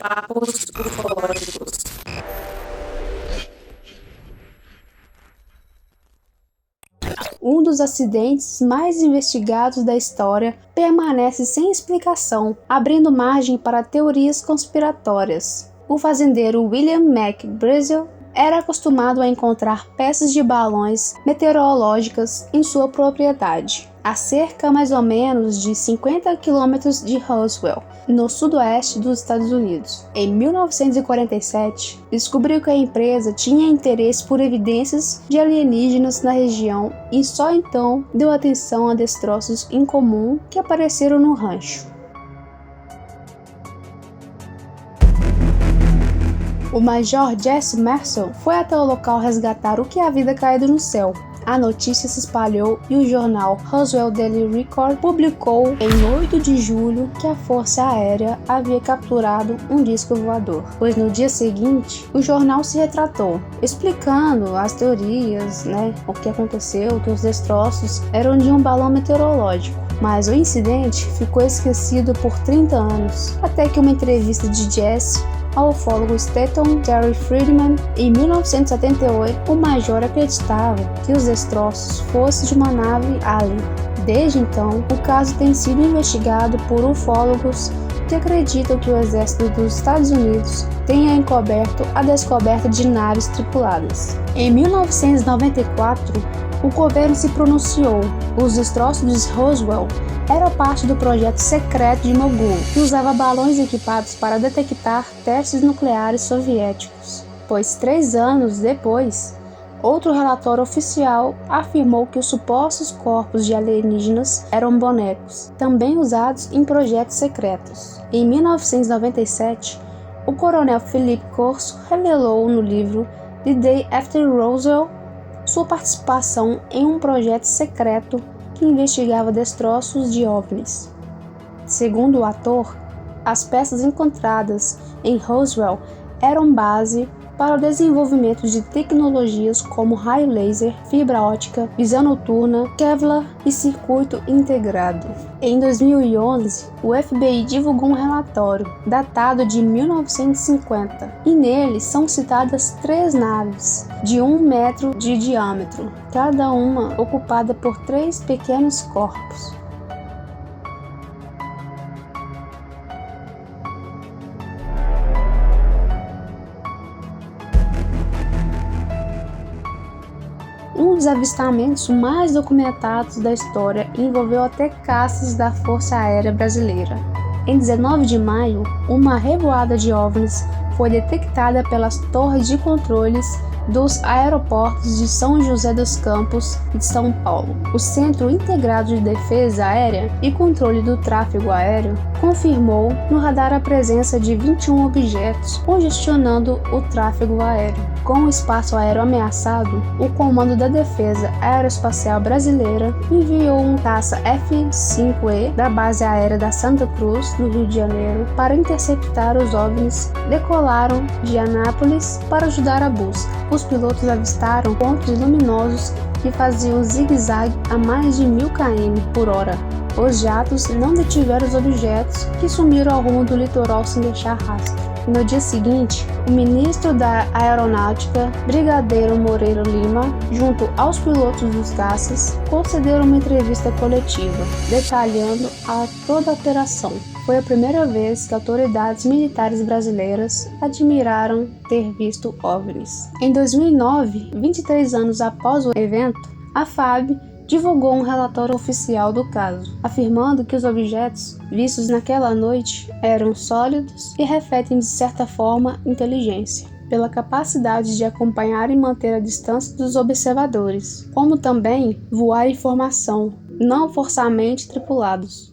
Papos ufológicos. Um dos acidentes mais investigados da história permanece sem explicação, abrindo margem para teorias conspiratórias. O fazendeiro William McBrizzle era acostumado a encontrar peças de balões meteorológicas em sua propriedade, a cerca mais ou menos de 50 quilômetros de Roswell, no sudoeste dos Estados Unidos. Em 1947, descobriu que a empresa tinha interesse por evidências de alienígenas na região e só então deu atenção a destroços incomuns que apareceram no rancho. O Major Jesse Mercer foi até o local resgatar o que havia caído no céu. A notícia se espalhou e o jornal Roswell Daily Record publicou em 8 de julho que a Força Aérea havia capturado um disco voador. Pois no dia seguinte, o jornal se retratou, explicando as teorias, o que aconteceu, que os destroços eram de um balão meteorológico. Mas o incidente ficou esquecido por 30 anos, até que uma entrevista de Jesse ao ufólogo Stanton Terry Friedman, em 1978, o major acreditava que os destroços fossem de uma nave alien. Desde então, o caso tem sido investigado por ufólogos que acreditam que o exército dos Estados Unidos tenha encoberto a descoberta de naves tripuladas. Em 1994, o governo se pronunciou. Os destroços de Roswell eram parte do projeto secreto de Mogul, que usava balões equipados para detectar testes nucleares soviéticos. Pois 3 anos depois, outro relatório oficial afirmou que os supostos corpos de alienígenas eram bonecos, também usados em projetos secretos. Em 1997, o coronel Philip Corso revelou no livro The Day After Roswell sua participação em um projeto secreto que investigava destroços de OVNIs. Segundo o ator, as peças encontradas em Roswell eram base para o desenvolvimento de tecnologias como raio laser, fibra óptica, visão noturna, Kevlar e circuito integrado. Em 2011, o FBI divulgou um relatório datado de 1950 e nele são citadas 3 naves de 1 metro de diâmetro, cada uma ocupada por 3 pequenos corpos. Um dos avistamentos mais documentados da história envolveu até caças da Força Aérea Brasileira. Em 19 de maio, uma revoada de OVNIs foi detectada pelas torres de controles dos aeroportos de São José dos Campos e de São Paulo. O Centro Integrado de Defesa Aérea e Controle do Tráfego Aéreo confirmou no radar a presença de 21 objetos congestionando o tráfego aéreo. Com o espaço aéreo ameaçado, o Comando da Defesa Aeroespacial Brasileira enviou um caça F-5E da Base Aérea da Santa Cruz, no Rio de Janeiro, para interceptar os OVNIs. Decolaram de Anápolis para ajudar a busca. Os pilotos avistaram pontos luminosos que faziam zigue-zague a mais de 1000 km por hora. Os jatos não detiveram os objetos, que sumiram ao rumo do litoral sem deixar rastro. No dia seguinte, o ministro da Aeronáutica, Brigadeiro Moreira Lima, junto aos pilotos dos caças, concederam uma entrevista coletiva, detalhando toda a operação. Foi a primeira vez que autoridades militares brasileiras admiraram ter visto OVNIs. Em 2009, 23 anos após o evento, a FAB divulgou um relatório oficial do caso, afirmando que os objetos vistos naquela noite eram sólidos e refletem de certa forma inteligência, pela capacidade de acompanhar e manter a distância dos observadores, como também voar em formação, não forçadamente tripulados.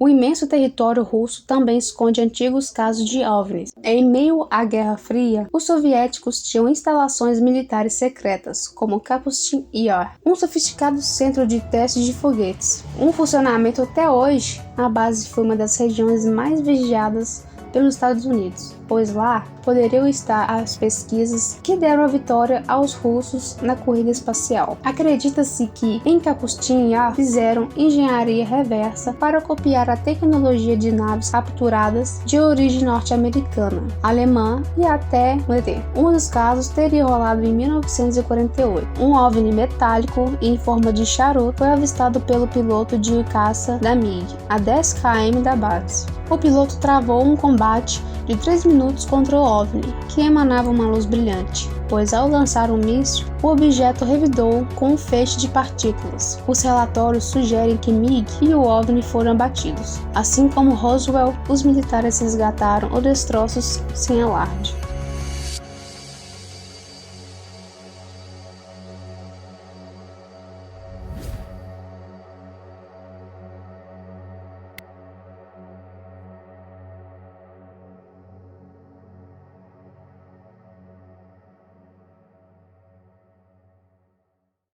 O imenso território russo também esconde antigos casos de OVNIs. Em meio à Guerra Fria, os soviéticos tinham instalações militares secretas, como Kapustin Yar, um sofisticado centro de testes de foguetes. Um funcionamento até hoje, a base foi uma das regiões mais vigiadas pelos Estados Unidos. pois lá poderiam estar as pesquisas que deram a vitória aos russos na corrida espacial. Acredita-se que em Kapustin-Yar fizeram engenharia reversa para copiar a tecnologia de naves capturadas de origem norte-americana, alemã e até ET. Um dos casos teria rolado em 1948. Um OVNI metálico em forma de charuto foi avistado pelo piloto de caça da MiG, a 10 km da base. O piloto travou um combate de 3 minutos contra o OVNI, que emanava uma luz brilhante, pois ao lançar um míssil, o objeto revidou com um feixe de partículas. Os relatórios sugerem que MiG e o OVNI foram abatidos. Assim como Roswell, os militares resgataram os destroços sem alarde.